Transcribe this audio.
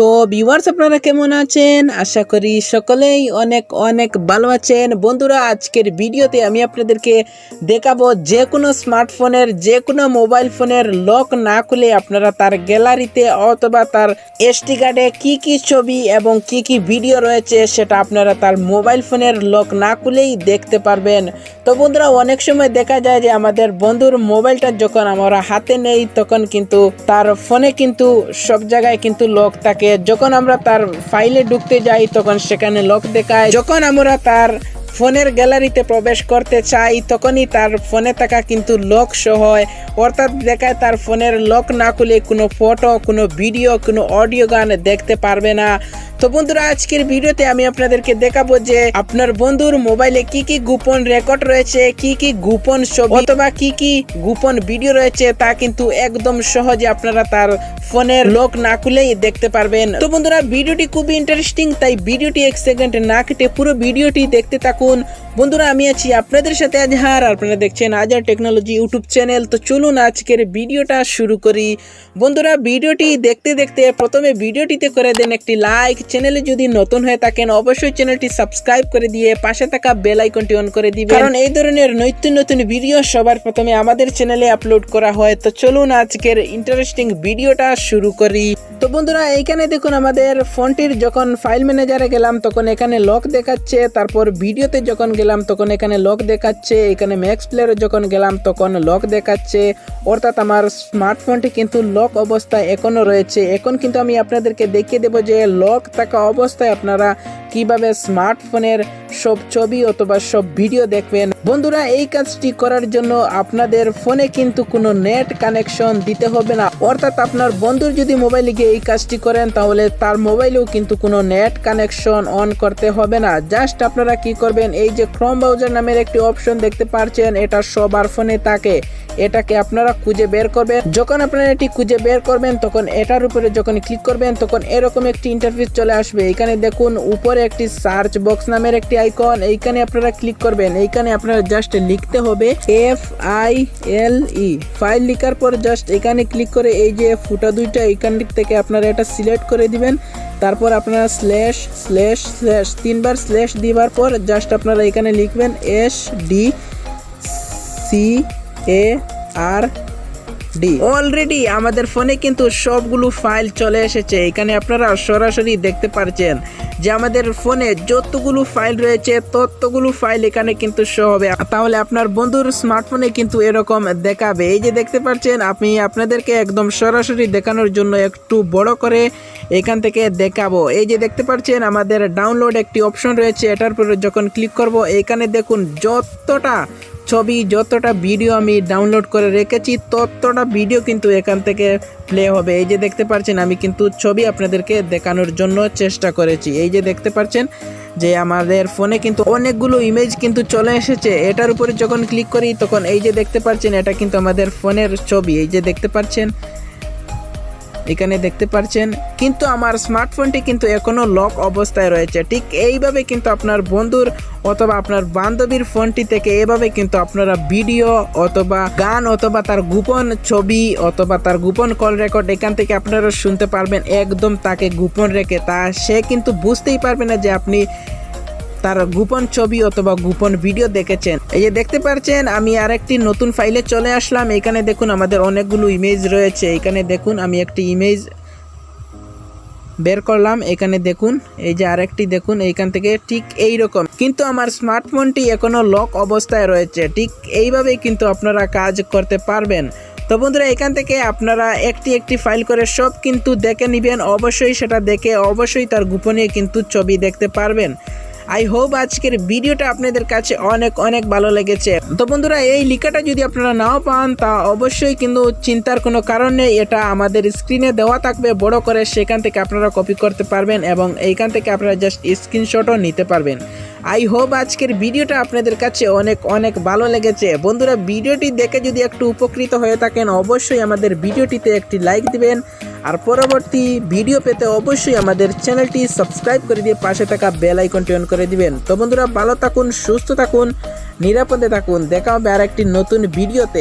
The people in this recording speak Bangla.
তো ভিউয়ার্স আপনারা কেমন আছেন? আশা করি সকলেই অনেক অনেক ভালো আছেন। বন্ধুরা, আজকের ভিডিওতে আমি আপনাদেরকে দেখাবো যে কোনো স্মার্টফোনের যে কোনো মোবাইল ফোনের লক না খুলে আপনারা তার গ্যালারিতে অথবা তার এসডি কার্ডে কি কি ছবি এবং কি কি ভিডিও রয়েছে সেটা আপনারা তার মোবাইল ফোনের লক না খুলেই দেখতে পারবেন। তো বন্ধুরা, অনেক সময় দেখা যায় যে আমাদের বন্ধুর মোবাইলটা যখন আমরা হাতে নেই তখন কিন্তু তার ফোনে কিন্তু সব জায়গায় কিন্তু লক থাকে। যখন আমরা তার ফাইলে ঢুকতে যাই তখন সেখানে লক দেখায়। যখন আমরা তার ফোনের গ্যালারিতে প্রবেশ করতে চাই তখনই তার ফোনে থাকা কিন্তু লক সহ হয়, অর্থাৎ দেখায় তার ফোনের লক না খুলে কোনো ফটো, কোনো ভিডিও, কোনো অডিও গান দেখতে পারবে না। তো বন্ধুরা, আজকের ভিডিওতে আমি আপনাদেরকে দেখাবো যে আপনার বন্ধুর মোবাইলে কি কি গোপন রেকর্ড রয়েছে, কি কি গোপন ছবি অথবা কি কি গোপন ভিডিও রয়েছে তা কিন্তু একদম সহজে আপনারা তার ফোনের লক না খুলেই দেখতে পারবেন। তো বন্ধুরা, ভিডিওটি খুবই ইন্টারেস্টিং, তাই ভিডিওটি 1 সেকেন্ড না কেটে পুরো ভিডিওটি দেখতে থাকুন। বন্ধুরা, আমি আছি আপনাদের সাথে আজহার, আপনারা দেখছেন আজহার টেকনোলজি ইউটিউব চ্যানেল। তো চলুন আজকের ভিডিওটা শুরু করি। বন্ধুরা, ভিডিওটি দেখতে দেখতে প্রথমে ভিডিওটিতে করে দেন একটি লাইক। চ্যানেলে যদি নতুন হয়ে থাকেন অবশ্যই চ্যানেলটি সাবস্ক্রাইব করে দিয়ে পাশে থাকা বেল আইকনটি অন করে দিবেন, কারণ এই ধরনের নিত্য নতুন ভিডিও সবার প্রথমে আমাদের চ্যানেলে আপলোড করা হয়। তো চলুন আজকের ইন্টারেস্টিং ভিডিওটা শুরু করি। তো বন্ধুরা, এইখানে দেখুন আমাদের ফোনটির যখন ফাইল ম্যানেজারে গেলাম তখন এখানে লক দেখাচ্ছে, তারপর ভিডিওতে যখন গেলাম তখন এখানে লক দেখাচ্ছে, এখানে ম্যাক্স প্লেয়ারে যখন গেলাম তখন লক দেখাচ্ছে, অর্থাৎ আমার স্মার্টফোনটি কিন্তু লক অবস্থায় এখনো রয়েছে। এখন কিন্তু আমি আপনাদেরকে দেখিয়ে দেবো যে লক থাকা অবস্থায় আপনারা কিভাবে স্মার্টফোনের সব ছবি অথবা সব ভিডিও দেখবেন। বন্ধুরা, এই কাজটি করার জন্য আপনাদের ফোনে কিন্তু কোনো নেট কানেকশন দিতে হবে না, অর্থাৎ আপনার বন্ধুর যদি মোবাইলে গিয়ে এই কাজটি করেন তাহলে তার মোবাইলেও কিন্তু কোনো নেট কানেকশন অন করতে হবে না। জাস্ট আপনারা কি করবেন, এই যে ক্রোম ব্রাউজার নামের একটি অপশন দেখতে পাচ্ছেন, এটা সবার ফোনে থাকে। এটাকে আপনারা খুঁজে বের করবেন। যখন আপনারা এটি খুঁজে বের করবেন তখন এটার উপরে যখন ক্লিক করবেন তখন এরকম একটি ইন্টারফেস চলে আসবে। এখানে দেখুন উপরে একটি সার্চ বক্স নামের একটি আইকন, এইখানে আপনারা ক্লিক করবেন। এইখানে আপনারা জাস্ট লিখতে হবে FILE। ফাইল লেখার পর জাস্ট এখানে ক্লিক করে এই যে ফুটা দুইটা এইখান থেকে আপনারা এটা সিলেক্ট করে দিবেন। তারপর আপনারা স্ল্যাশ স্ল্যাশ স্ল্যাশ 3 বার স্ল্যাশ দিবার পর জাস্ট আপনারা এখানে লিখবেন SDCARD। অলরেডি আমাদের ফোনে কিন্তু সবগুলো ফাইল চলে এসেছে। এখানে আপনারা সরাসরি দেখতে পাচ্ছেন যে আমাদের ফোনে যতগুলো ফাইল রয়েছে ততগুলো ফাইল এখানে কিন্তু শো হবে। তাহলে আপনার বন্ধুর স্মার্টফোনে কিন্তু এরকম দেখাবে। এই যে দেখতে পাচ্ছেন, আমি আপনাদেরকে একদম সরাসরি দেখানোর জন্য একটু বড় করে এখান থেকে দেখাবো। এই যে দেখতে পাচ্ছেন আমাদের ডাউনলোড একটি অপশন রয়েছে, এটার উপরে যখন ক্লিক করব এখানে দেখুন যতটা ছবি যতটা ভিডিও আমি ডাউনলোড করে রেখেছি ততটা ভিডিও কিন্তু এখান থেকে প্লে হবে। এই যে দেখতে পাচ্ছেন আমি কিন্তু ছবি আপনাদেরকে দেখানোর জন্য চেষ্টা করেছি। এই যে দেখতে পাচ্ছেন যে আমাদের ফোনে কিন্তু অনেকগুলো ইমেজ কিন্তু চলে এসেছে। এটার উপরে যখন ক্লিক করি তখন এই যে দেখতে পাচ্ছেন এটা কিন্তু আমাদের ফোনের ছবি। এই যে দেখতে পাচ্ছেন এখানে দেখতে পাচ্ছেন, কিন্তু আমার স্মার্টফোনটি কিন্তু এখনো লক অবস্থায় রয়েছে। ঠিক এইভাবে কিন্তু আপনার বন্ধুর অথবা আপনার বান্ধবীর ফোনটি থেকে এভাবে কিন্তু আপনারা ভিডিও অথবা গান অথবা তার গোপন ছবি অথবা তার গোপন কল রেকর্ড এখান থেকে আপনারা শুনতে পারবেন, একদম তাকে গোপন রেখে। সে কিন্তু বুঝতেই পারবে না যে আপনি তার গোপন ছবি অথবা গোপন ভিডিও দেখেছেন। এই যে দেখতে পাচ্ছেন আমি আরেকটি নতুন ফাইলে চলে আসলাম। এখানে দেখুন আমাদের অনেকগুলো ইমেজ রয়েছে। এখানে দেখুন আমি একটি ইমেজ বের করলাম। এখানে দেখুন এই যে আরেকটি দেখুন এইখান থেকে ঠিক এই রকম, কিন্তু আমার স্মার্টফোনটি এখনো লক অবস্থায় রয়েছে। ঠিক এইভাবেই কিন্তু আপনারা কাজ করতে পারবেন। তো বন্ধুরা, এখান থেকে আপনারা একটি ফাইল করে সব কিন্তু দেখে নেবেন। অবশ্যই সেটা দেখে অবশ্যই তার গোপনীয় কিন্তু ছবি দেখতে পারবেন। আই হোপ আজকের ভিডিওটা আপনাদের কাছে অনেক অনেক ভালো লেগেছে। তো বন্ধুরা, এই লিখাটা যদি আপনারা নাও পান তা অবশ্যই কিন্তু চিন্তার কোনো কারণ নেই, এটা আমাদের স্ক্রিনে দেওয়া থাকবে বড় করে, সেখান থেকে আপনারা কপি করতে পারবেন এবং এইখান থেকে আপনারা জাস্ট স্ক্রিনশটও নিতে পারবেন। আই হোপ আজকের ভিডিওটা আপনাদের কাছে অনেক অনেক ভালো লেগেছে। বন্ধুরা, ভিডিওটি দেখে যদি একটু উপকৃত হয়ে থাকেন অবশ্যই আমাদের ভিডিওটিতে একটি লাইক দিবেন, আর পরবর্তী ভিডিও পেতে অবশ্যই আমাদের চ্যানেলটি সাবস্ক্রাইব করে দিয়ে পাশে থাকা বেল আইকনটি অন করে দিবেন। তো বন্ধুরা, ভালো থাকুন, সুস্থ থাকুন, নিরাপদে থাকুন। দেখা হবে আরেকটি নতুন ভিডিওতে।